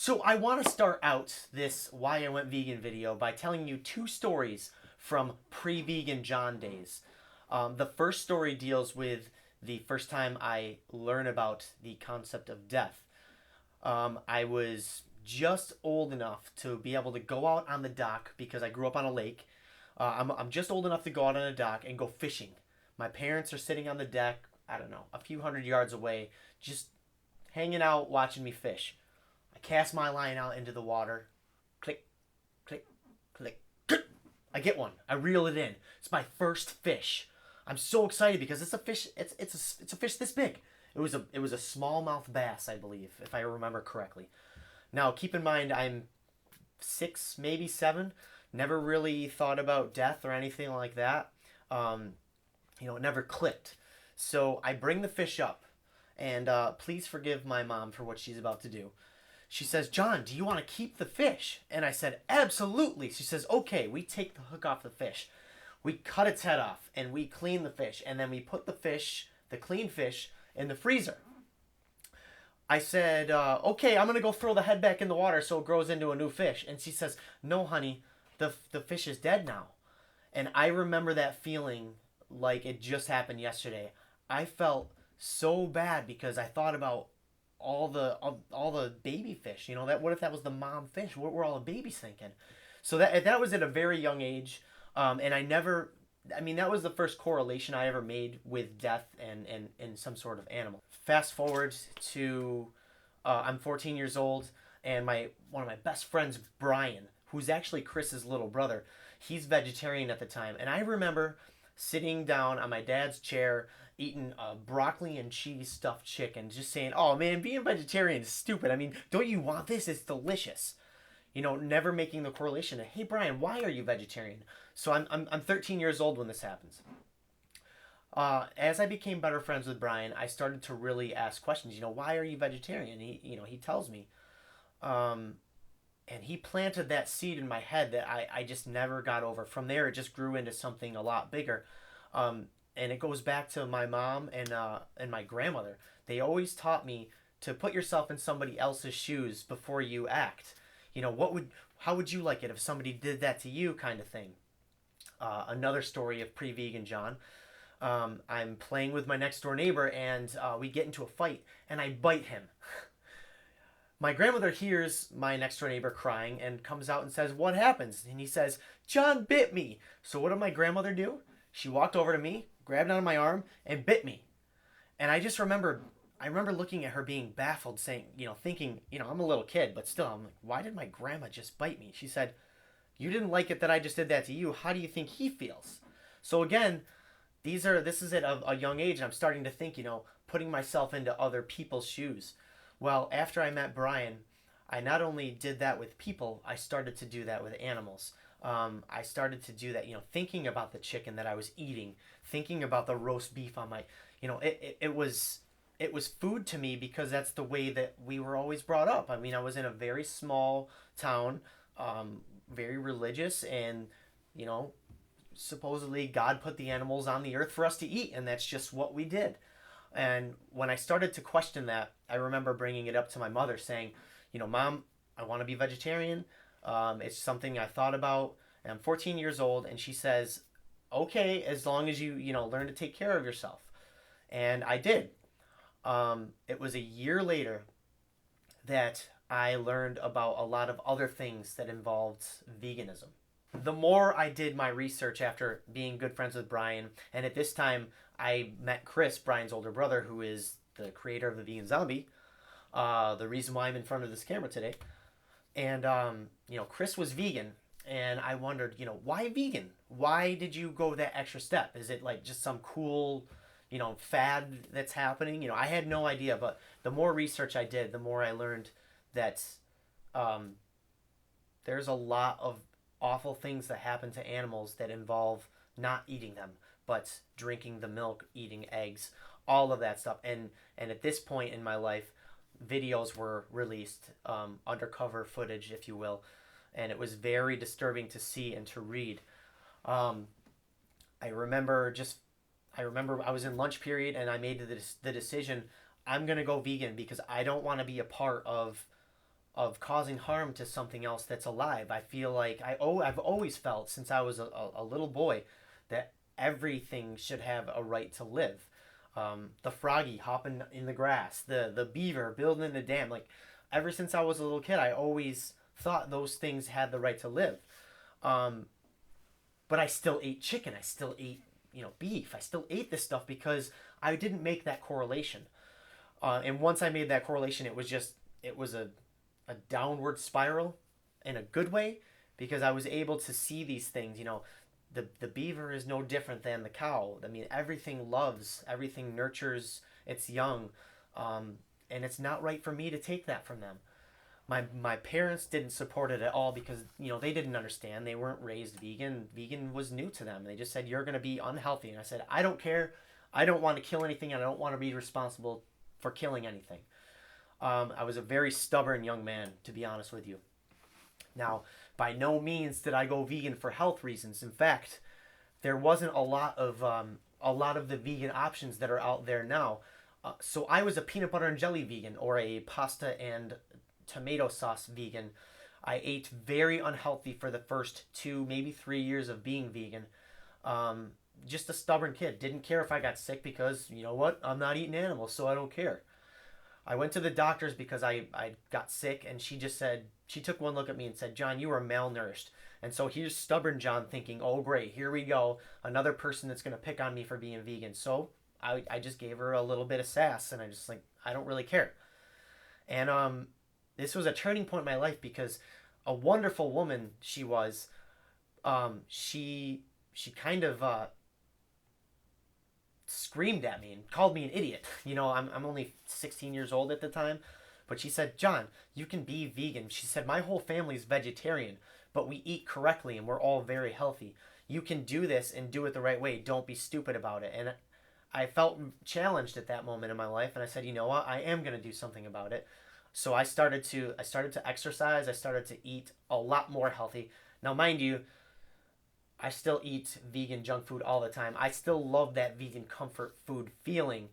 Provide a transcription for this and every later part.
So I want to start out this Why I Went Vegan video by telling you two stories from pre-vegan John days. The first story deals with the first time I learned about the concept of death. I was just old enough to be able to go out on the dock because I grew up on a lake. I'm just old enough to go out on a dock and go fishing. My parents are sitting on the deck, I don't know, a few hundred yards away, just hanging out watching me fish. I cast my line out into the water. Click, click, click. I get one. I reel it in. It's my first fish. I'm so excited because it's a fish. It's a fish this big. It was a smallmouth bass, I believe, if I remember correctly. Now keep in mind I'm 6, maybe 7. Never really thought about death or anything like that. Um, it never clicked. So I bring the fish up, and please forgive my mom for what she's about to do. She says, John, do you want to keep the fish? And I said, absolutely. She says, okay, we take the hook off the fish. We cut its head off and we clean the fish. And then we put the clean fish, in the freezer. I said, okay, I'm going to go throw the head back in the water so it grows into a new fish. And she says, no, honey, the fish is dead now. And I remember that feeling like it just happened yesterday. I felt so bad because I thought about all the baby fish. That what if that was the mom fish? What were all the babies thinking? So that was at a very young age, and I never. I mean, that was the first correlation I ever made with death and some sort of animal. Fast forward to, I'm 14 years old, and one of my best friends, Brian, who's actually Chris's little brother, he's vegetarian at the time, and I remember sitting down on my dad's chair eating a broccoli and cheese stuffed chicken, just saying, oh man, being vegetarian is stupid. I mean, don't you want this? It's delicious. Never making the correlation to, hey Brian, why are you vegetarian? So I'm 13 years old when this happens. As I became better friends with Brian, I started to really ask questions. Why are you vegetarian? He tells me, um, and he planted that seed in my head that I just never got over. From there, it just grew into something a lot bigger. And it goes back to my mom and my grandmother. They always taught me to put yourself in somebody else's shoes before you act. How would you like it if somebody did that to you, kind of thing. Another story of pre-vegan John. I'm playing with my next door neighbor, and we get into a fight, and I bite him. My grandmother hears my next door neighbor crying and comes out and says, what happens? And he says, John bit me. So what did my grandmother do? She walked over to me, grabbed onto my arm, and bit me. And I remember looking at her being baffled, saying, thinking, I'm a little kid, but still, I'm like, why did my grandma just bite me? She said, you didn't like it that I just did that to you. How do you think he feels? So again, this is at a young age, and I'm starting to think, putting myself into other people's shoes. Well, after I met Brian, I not only did that with people, I started to do that with animals. I started to do that, thinking about the chicken that I was eating, thinking about the roast beef on my, it was food to me because that's the way that we were always brought up. I mean, I was in a very small town, very religious, and you know, supposedly God put the animals on the earth for us to eat, and that's just what we did. And when I started to question that, I remember bringing it up to my mother, saying, Mom, I want to be vegetarian. It's something I thought about, and I'm 14 years old. And she says, okay, as long as you learn to take care of yourself. And I did. It was a year later that I learned about a lot of other things that involved veganism. The more I did my research after being good friends with Brian, and at this time I met Chris, Brian's older brother, who is the creator of the Vegan Zombie, the reason why I'm in front of this camera today. And Chris was vegan, and I wondered, why vegan? Why did you go that extra step? Is it like just some cool, fad that's happening? I had no idea, but the more research I did, the more I learned that um, there's a lot of awful things that happen to animals that involve not eating them, but drinking the milk, eating eggs, all of that stuff. And at this point in my life, videos were released, undercover footage, if you will, and it was very disturbing to see and to read. Um, I remember I was in lunch period, and I made the decision, I'm gonna go vegan because I don't want to be a part of of causing harm to something else that's alive. I feel like I've always felt since I was a little boy that everything should have a right to live. The froggy hopping in the grass, the beaver building the dam. Like ever since I was a little kid, I always thought those things had the right to live. Um, but I still ate chicken. I still ate beef. I still ate this stuff because I didn't make that correlation. And once I made that correlation, it was a downward spiral in a good way because I was able to see these things. The beaver is no different than the cow. I mean, everything loves, everything nurtures its young, and it's not right for me to take that from them. My parents didn't support it at all because they didn't understand. They weren't raised vegan. Vegan was new to them. They just said you're going to be unhealthy, and I said I don't care. I don't want to kill anything, and I don't want to be responsible for killing anything. I was a very stubborn young man, to be honest with you. Now, by no means did I go vegan for health reasons. In fact, there wasn't a lot of the vegan options that are out there now. So I was a peanut butter and jelly vegan or a pasta and tomato sauce vegan. I ate very unhealthy for the first 2, maybe 3 years of being vegan. Just a stubborn kid. Didn't care if I got sick because, you know what? I'm not eating animals, so I don't care. I went to the doctors because I got sick, and she took one look at me and said, John, you are malnourished. And so here's stubborn John thinking, oh, great, here we go. Another person that's going to pick on me for being vegan. So I just gave her a little bit of sass, and I just like, I don't really care. And this was a turning point in my life because a wonderful woman she was, she kind of screamed at me and called me an idiot. I'm only 16 years old at the time, but she said, John, you can be vegan. She said, my whole family's vegetarian, but we eat correctly and we're all very healthy. You can do this and do it the right way. Don't be stupid about it. And I felt challenged at that moment in my life, and I said, you know what? I am going to do something about it. So I started to exercise. I started to eat a lot more healthy. Now, mind you, I still eat vegan junk food all the time. I still love that vegan comfort food feeling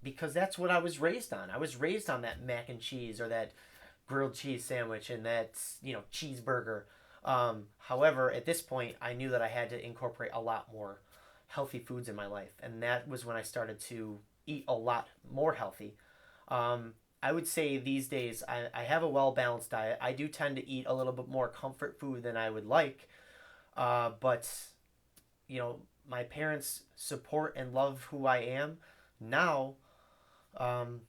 because that's what I was raised on. I was raised on that mac and cheese or that grilled cheese sandwich and that, cheeseburger. However, at this point, I knew that I had to incorporate a lot more healthy foods in my life. And that was when I started to eat a lot more healthy. I would say these days I have a well balanced diet. I do tend to eat a little bit more comfort food than I would like. But my parents support and love who I am now, um,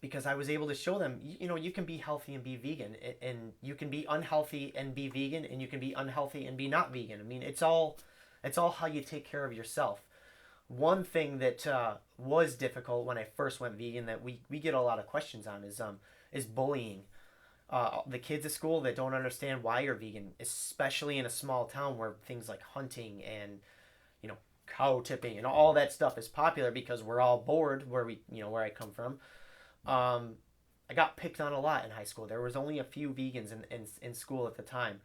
because I was able to show them, you can be healthy and be vegan, and you can be unhealthy and be vegan, and you can be unhealthy and be not vegan. I mean, it's all how you take care of yourself. One thing that was difficult when I first went vegan that we get a lot of questions on is bullying. The kids at school that don't understand why you're vegan, especially in a small town where things like hunting and cow tipping and all that stuff is popular because we're all bored where I come from. I got picked on a lot in high school. There was only a few vegans in school at the time,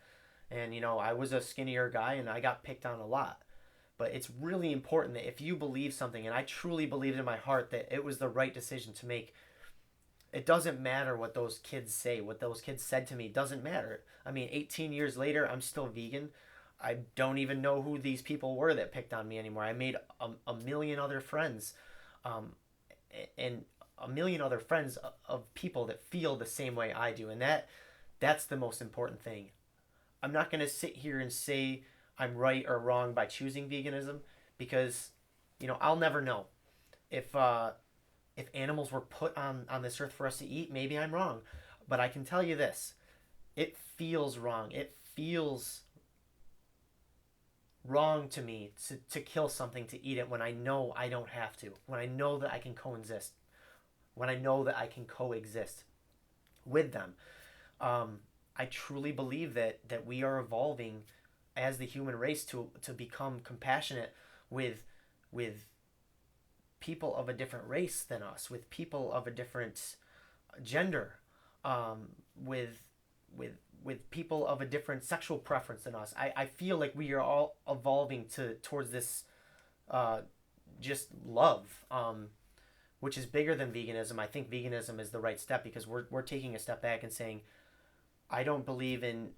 and I was a skinnier guy and I got picked on a lot. But it's really important that if you believe something, and I truly believed in my heart that it was the right decision to make, it doesn't matter what those kids say, what those kids said to me. It doesn't matter. I mean, 18 years later, I'm still vegan. I don't even know who these people were that picked on me anymore. I made a million other friends, um, and a million other friends of people that feel the same way I do, and that's the most important thing. I'm not gonna sit here and say I'm right or wrong by choosing veganism because I'll never know if animals were put on this earth for us to eat. Maybe I'm wrong, but I can tell you this: it feels wrong. It feels wrong to me to kill something to eat it when I know I don't have to. When I know that I can coexist. When I know that I can coexist with them. I truly believe that we are evolving as the human race to become compassionate with with people of a different race than us, with people of a different gender, with with people of a different sexual preference than us. I feel like we are all evolving towards this uh, just love, which is bigger than veganism. I think veganism is the right step because we're taking a step back and saying, I don't believe in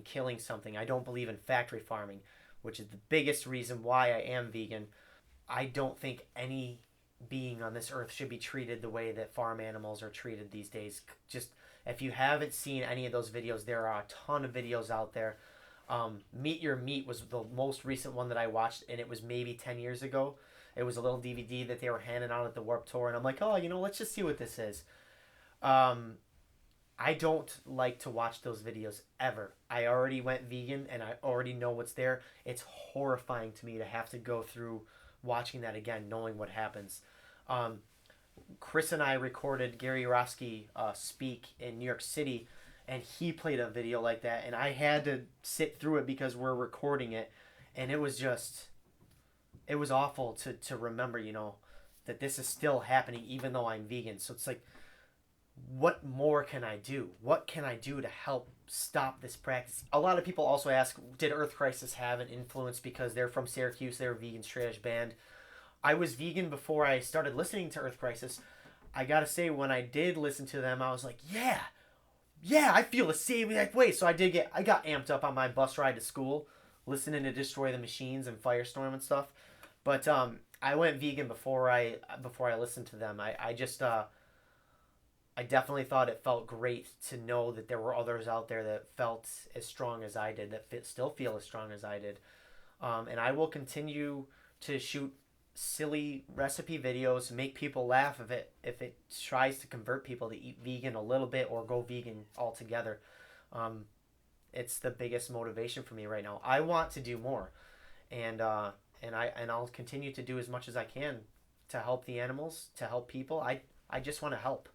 killing something. I don't believe in factory farming, which is the biggest reason why I am vegan. I don't think any being on this earth should be treated the way that farm animals are treated these days. Just if you haven't seen any of those videos, there are a ton of videos out there. Meet Your Meat was the most recent one that I watched, and it was maybe 10 years ago. It was a little DVD that they were handing out at the Warp Tour, and I'm like, oh, let's just see what this is. Um, I don't like to watch those videos ever. I already went vegan and I already know what's there. It's horrifying to me to have to go through watching that again, knowing what happens. Um, Chris and I recorded Gary Yourofsky speak in New York City, and he played a video like that, and I had to sit through it because we're recording it, and it was awful to remember, that this is still happening even though I'm vegan. So it's like, what more can I do? What can I do to help stop this practice? A lot of people also ask, did Earth Crisis have an influence because they're from Syracuse, they're a vegan straight edge band? I was vegan before I started listening to Earth Crisis. I gotta say, when I did listen to them, I was like, yeah, I feel the same exact way. So I got amped up on my bus ride to school, listening to Destroy the Machines and Firestorm and stuff. But I went vegan before I listened to them. I just I definitely thought it felt great to know that there were others out there that felt as strong as I did, that still feel as strong as I did. And I will continue to shoot silly recipe videos, make people laugh if it tries to convert people to eat vegan a little bit or go vegan altogether. Um, it's the biggest motivation for me right now. I want to do more, and I'll continue to do as much as I can to help the animals, to help people. I just want to help.